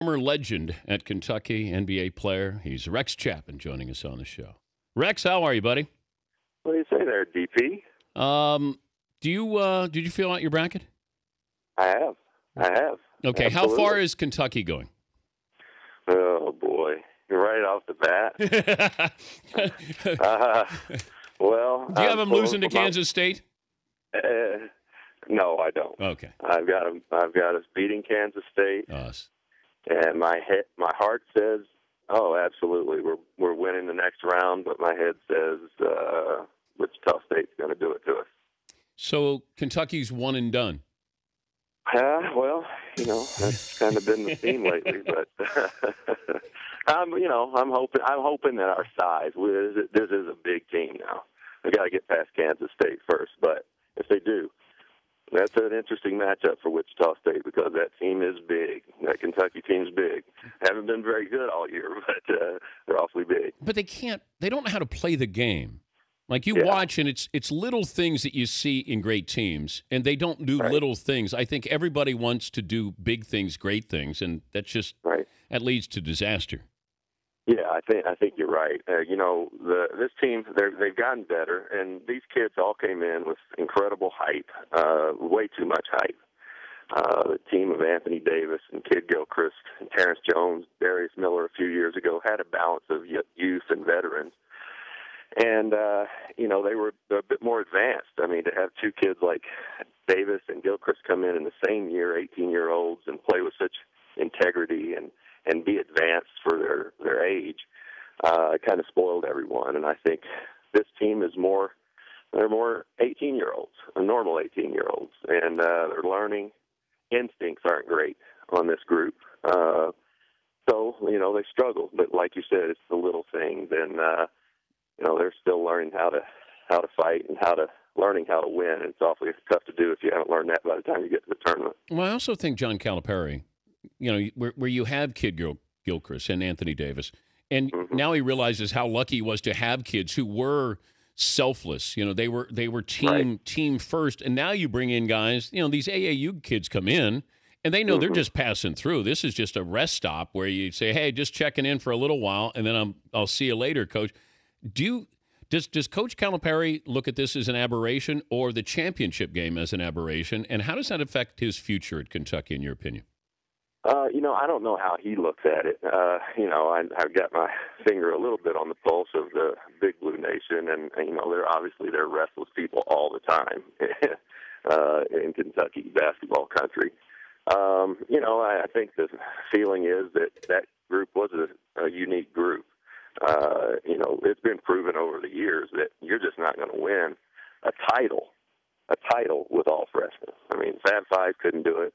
former legend at Kentucky, NBA player. He's Rex Chapman joining us on the show. Rex, how are you, buddy? What do you say there, DP? Did you fill out your bracket? I have. Okay, Absolutely. How far is Kentucky going? Oh, boy. Right off the bat. Well, do you have them losing to Kansas State? No, I don't. Okay. I've got us beating Kansas State. Us. And my heart says, oh, absolutely, we're winning the next round. But my head says, Wichita State's going to do it to us. So Kentucky's one and done. Well, that's kind of been the theme lately. But I'm hoping that our size, this is a big team now. We got to get past Kansas State first. But if they do, that's an interesting matchup for Wichita State because that team is big. That Kentucky team's big. Haven't been very good all year, but they're awfully big. But they don't know how to play the game. Like you watch, and it's little things that you see in great teams, and they don't do little things. I think everybody wants to do big things, great things, and that's just that leads to disaster. Yeah, I think you're right. This team, they've gotten better, and these kids all came in with incredible hype, way too much hype. The team of Anthony Davis and Kid Gilchrist and Terrence Jones, Darius Miller a few years ago had a balance of youth and veterans. And, they were a bit more advanced. I mean, to have two kids like Davis and Gilchrist come in the same year, 18-year-olds, and play with such integrity and be advanced for their age, kind of spoiled everyone. And I think this team is they're more 18-year-olds, normal 18-year-olds. And their learning instincts aren't great on this group. So, they struggle. But like you said, it's the little things. And, they're still learning how to fight and learning how to win. And it's awfully tough to do if you haven't learned that by the time you get to the tournament. Well, I also think John Calipari, where you have Kid Gilchrist and Anthony Davis, and now he realizes how lucky he was to have kids who were selfless. They were team first, and now you bring in guys. These AAU kids come in, and they know they're just passing through. This is just a rest stop where you say, "Hey, just checking in for a little while, and then I'll see you later, Coach." Does Coach Calipari look at this as an aberration or the championship game as an aberration? And how does that affect his future at Kentucky, in your opinion? I don't know how he looks at it. I've got my finger a little bit on the pulse of the Big Blue Nation, and they're restless people all the time in Kentucky basketball country. I think the feeling is that group was a unique group. It's been proven over the years that you're just not going to win a title with all freshmen. I mean, Fab Five couldn't do it.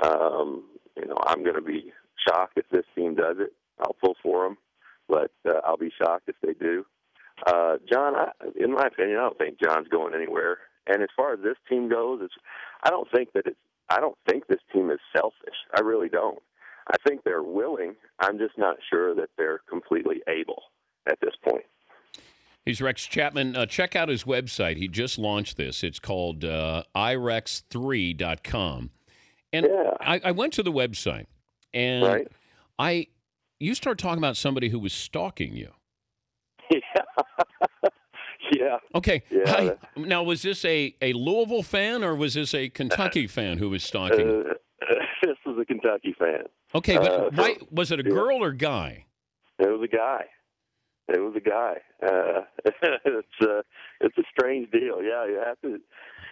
I'm going to be shocked if this team does it. I'll pull for them, but I'll be shocked if they do. John, in my opinion, I don't think John's going anywhere. And as far as this team goes, I don't think this team is selfish. I really don't. I think they're willing. I'm just not sure that they're completely able at this point. He's Rex Chapman. Check out his website. He just launched this. It's called IROC3.com. And I went to the website, and you start talking about somebody who was stalking you. Yeah. Okay. Yeah. Now, was this a Louisville fan, or was this a Kentucky fan who was stalking you? This was a Kentucky fan. Okay, but why was it a girl or guy? It was a guy. It's a strange deal. Yeah, you have to.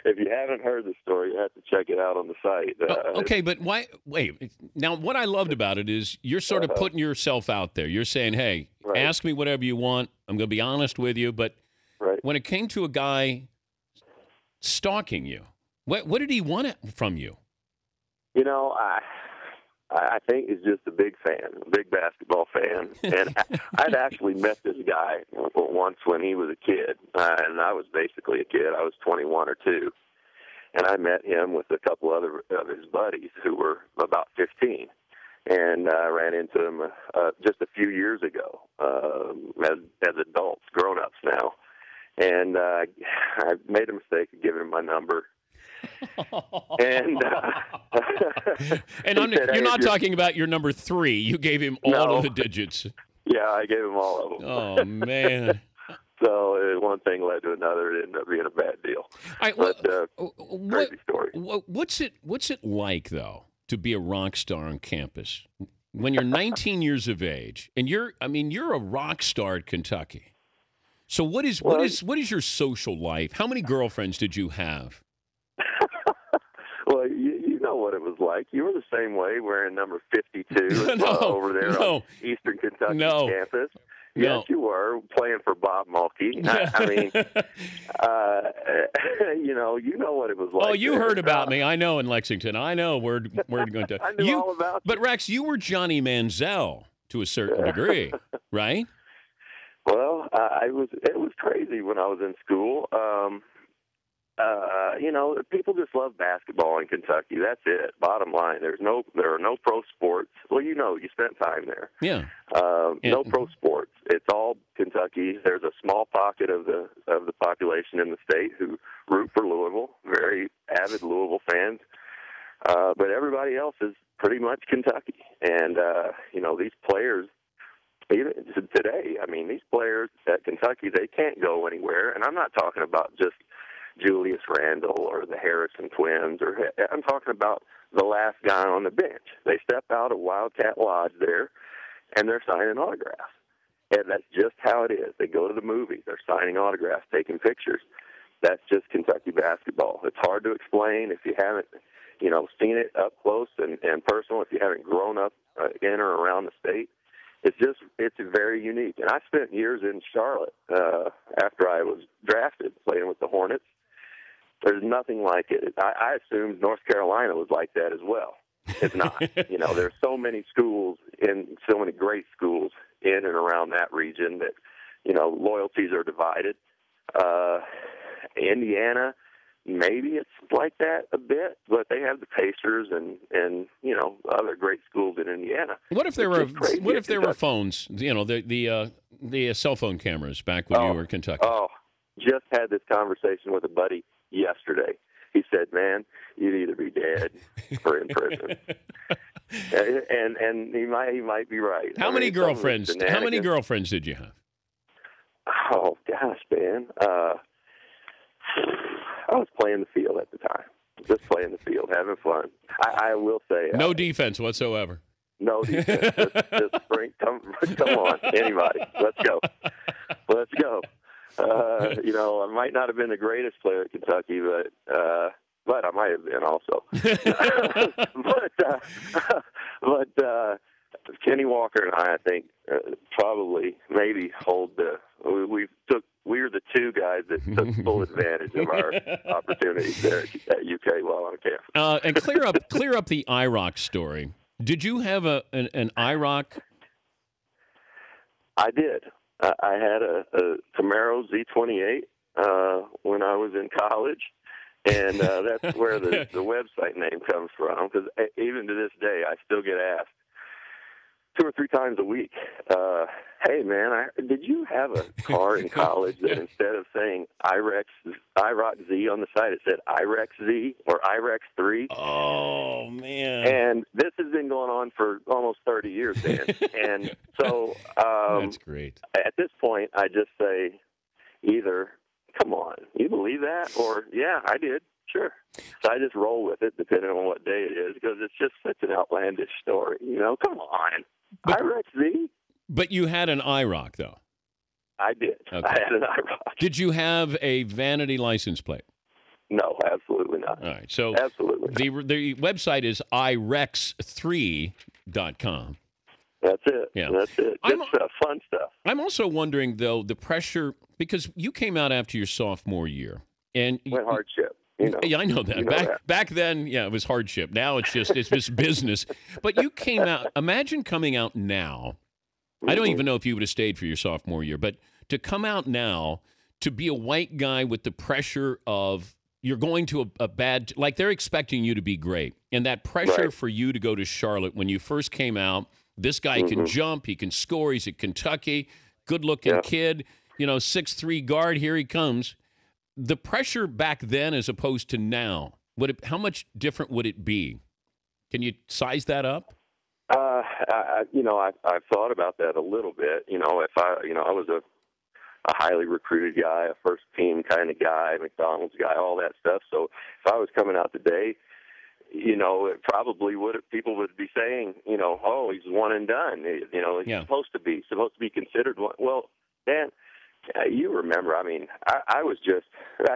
If you haven't heard the story, you have to check it out on the site. Okay, but why? Wait. Now, what I loved about it is you're sort of putting yourself out there. You're saying, "Hey, ask me whatever you want. I'm going to be honest with you." But when it came to a guy stalking you, what did he want from you? I think he's just a big fan, a big basketball fan. And I'd actually met this guy once when he was a kid, and I was basically a kid. I was 21 or 2. And I met him with a couple other of his buddies who were about 15. And I ran into him just a few years ago as adults, grown-ups now. And I made a mistake of giving him my number. And And you're not talking about your number 3. You gave him all of the digits. Yeah, I gave him all of them. Oh, man. So one thing led to another. It ended up being a bad deal. Crazy story. What's it like, though, to be a rock star on campus when you're 19 years of age and you're a rock star at Kentucky? So what is your social life? How many girlfriends did you have? Well, you know what it was like. You were the same way, wearing number 52 over there on Eastern Kentucky campus. Yes, you were, playing for Bob Mulkey. I mean, you know what it was like. Oh, you heard about me. I know in Lexington. I know where going to. I knew all about you. But, Rex, you were Johnny Manziel to a certain degree, right? Well, it was crazy when I was in school. People just love basketball in Kentucky. That's it. Bottom line, there are no pro sports. Well, you spent time there. Yeah. No pro sports. It's all Kentucky. There's a small pocket of the population in the state who root for Louisville. Very avid Louisville fans. But everybody else is pretty much Kentucky. And these players, even today, these players at Kentucky, they can't go anywhere. And I'm not talking about just Julius Randle or the Harrison twins, I'm talking about the last guy on the bench. They step out of Wildcat Lodge there, and they're signing autographs. And that's just how it is. They go to the movies. They're signing autographs, taking pictures. That's just Kentucky basketball. It's hard to explain if you haven't, seen it up close and personal, if you haven't grown up in or around the state. It's very unique. And I spent years in Charlotte after I was drafted, playing with the Hornets. There's nothing like it. I assumed North Carolina was like that as well. It's not. There's so many schools and so many great schools in and around that region that, loyalties are divided. Indiana, maybe it's like that a bit, but they have the Pacers and other great schools in Indiana. What if there were phones? The cell phone cameras back when you were in Kentucky. Oh, just had this conversation with a buddy yesterday. He said, "Man, you'd either be dead or in prison." and he might be right. How many girlfriends? How many girlfriends did you have? Oh gosh, man. I was playing the field at the time. Just playing the field, having fun. I will say, no defense whatsoever. No defense. just bring, come on, anybody. Let's go. Let's go. I might not have been the greatest player at Kentucky, but I might have been also. but Kenny Walker and I think, probably maybe hold we're the two guys that took full advantage of our opportunities there at UK while on campus. And clear up the IROC story. Did you have an IROC? I did. I had a Camaro Z28 when I was in college, and that's where the website name comes from, because even to this day, I still get asked 2 or 3 times a week, hey, man, did you have a car in college that instead of saying IROC Z on the side, it said IREX Z or IREX 3? Oh, man. And this has been going on for almost 30 years, Dan. And so that's great. At this point, I just say either, come on, you believe that? Or, yeah, I did. Sure. So I just roll with it, depending on what day it is, because it's just such an outlandish story. Come on. IREX Z? But you had an IROC, though. I did. Okay. I had an IROC. Did you have a vanity license plate? No, absolutely not. All right. So absolutely the website is irex3.com. That's it. Yeah. That's it. Good stuff, fun stuff. I'm also wondering, though, the pressure, because you came out after your sophomore year. And went hardship. Yeah, I know that. Back then, yeah, it was hardship. Now it's just business. But you came out. Imagine coming out now. I don't even know if you would have stayed for your sophomore year, but to come out now, to be a white guy with the pressure of you're going to a bad, like they're expecting you to be great, and that pressure for you to go to Charlotte when you first came out. This guy can jump, he can score. He's at Kentucky, good-looking kid. 6'3" guard. Here he comes. The pressure back then as opposed to now, how much different would it be Can you size that up? I've thought about that a little bit. If I was a highly recruited guy, a first team kind of guy, McDonald's guy, all that stuff. So if I was coming out today, it probably people would be saying, oh, he's one and done. He's supposed to be considered one. Well, Dan, you remember, I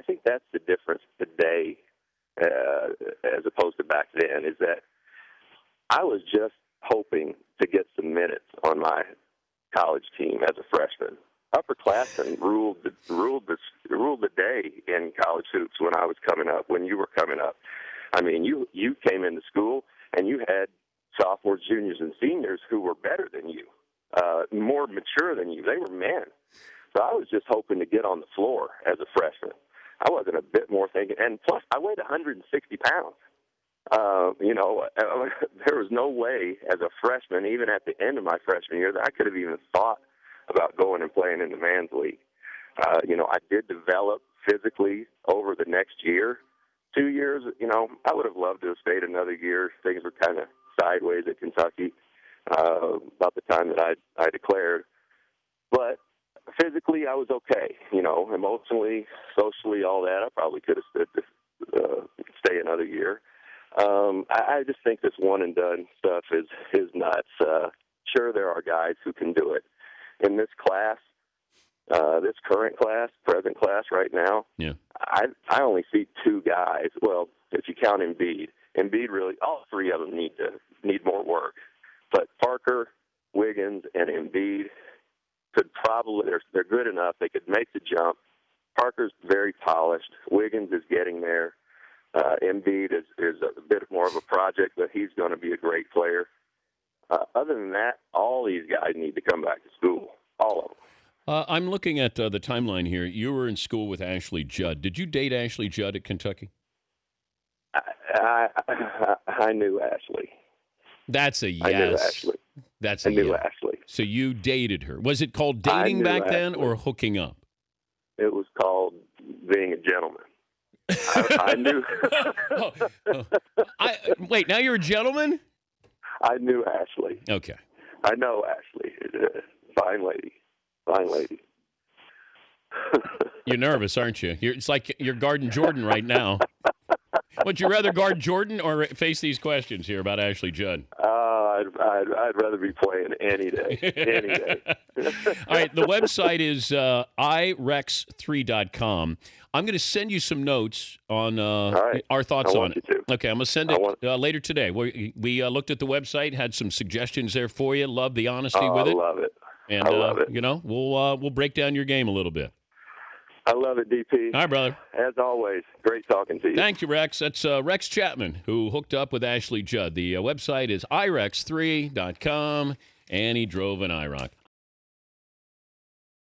think that's the difference today as opposed to back then, is that I was just hoping to get some minutes on my college team as a freshman. Upperclassmen ruled the day in college hoops when I was coming up, when you were coming up. You came into school and you had sophomores, juniors, and seniors who were better than you, more mature than you. They were men. So I was just hoping to get on the floor as a freshman. I wasn't a bit more thinking. And plus, I weighed 160 pounds. There was no way as a freshman, even at the end of my freshman year, that I could have even thought about going and playing in the men's league. I did develop physically over the next year. 2 years, I would have loved to have stayed another year. Things were kind of sideways at Kentucky about the time that I declared. But physically, I was okay. Emotionally, socially, all that, I probably could have stood to stay another year. I just think this one-and-done stuff is nuts. Sure, there are guys who can do it. In this class, this current class, present class right now, I only see two guys. Well, if you count Embiid. Embiid really, all three of them need more work. But Parker, Wiggins, and Embiid could probably, they're good enough. They could make the jump. Parker's very polished. Wiggins is getting there. Embiid is a bit more of a project, but he's going to be a great player. Other than that, all these guys need to come back to school, all of them. I'm looking at the timeline here. You were in school with Ashley Judd. Did you date Ashley Judd at Kentucky? I knew Ashley. That's a yes. I knew Ashley. That's a I knew yes. Ashley. So you dated her. Was it called dating back then or hooking up? It was called being a gentleman. I knew. Wait, now you're a gentleman? I knew Ashley. Okay. I know Ashley. Fine lady. Fine lady. You're nervous, aren't you? It's like you're guarding Jordan right now. Would you rather guard Jordan or face these questions here about Ashley Judd? I'd rather be playing any day. Any day. All right, the website is irex3.com. I'm going to send you some notes on our thoughts on it. Okay, I'm going to send it later today. We looked at the website, had some suggestions there for you. Love the honesty with it. I love it. And, I love it. We'll break down your game a little bit. I love it, DP. All right, brother. As always, great talking to you. Thank you, Rex. That's Rex Chapman, who hooked up with Ashley Judd. The website is irex3.com, and he drove an IROC.